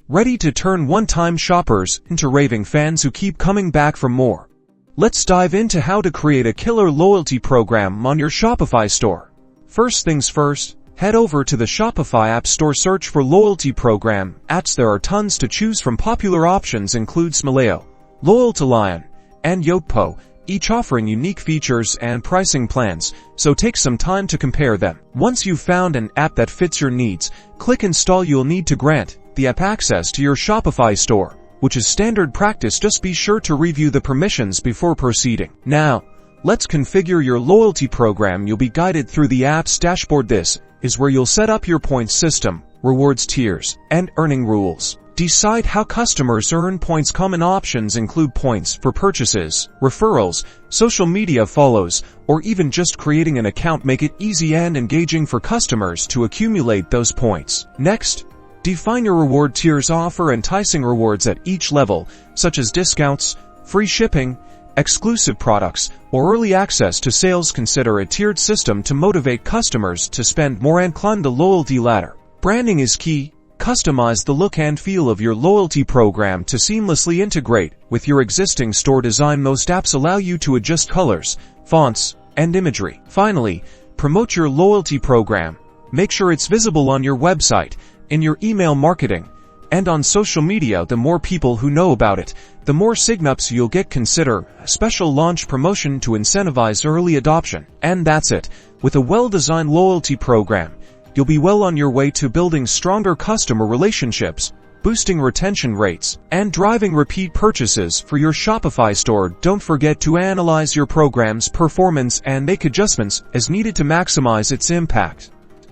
ready to turn one-time shoppers into raving fans who keep coming back for more. Let's dive into how to create a killer loyalty program on your Shopify store. First things first, head over to the Shopify App Store, search for loyalty program apps. There are tons to choose from. Popular options include Smaleo, Loyal to Lion, and YoTo, each offering unique features and pricing plans, so take some time to compare them. Once you've found an app that fits your needs, click Install. You'll need to grant the app access to your Shopify store, which is standard practice. Just be sure to review the permissions before proceeding. Now, let's configure your loyalty program. You'll be guided through the app's dashboard. This is where you'll set up your points system, rewards tiers, and earning rules. Decide how customers earn points. Common options include points for purchases, referrals, social media follows, or even just creating an account. Make it easy and engaging for customers to accumulate those points. Next, define your reward tiers. Offer enticing rewards at each level, such as discounts, free shipping, exclusive products, or early access to sales. Consider a tiered system to motivate customers to spend more and climb the loyalty ladder. Branding is key. Customize the look and feel of your loyalty program to seamlessly integrate with your existing store design. Most apps allow you to adjust colors, fonts, and imagery. Finally, promote your loyalty program. Make sure it's visible on your website, in your email marketing, and on social media. The more people who know about it, the more signups you'll get. Consider a special launch promotion to incentivize early adoption. And that's it. With a well-designed loyalty program, you'll be well on your way to building stronger customer relationships, boosting retention rates, and driving repeat purchases for your Shopify store. Don't forget to analyze your program's performance and make adjustments as needed to maximize its impact.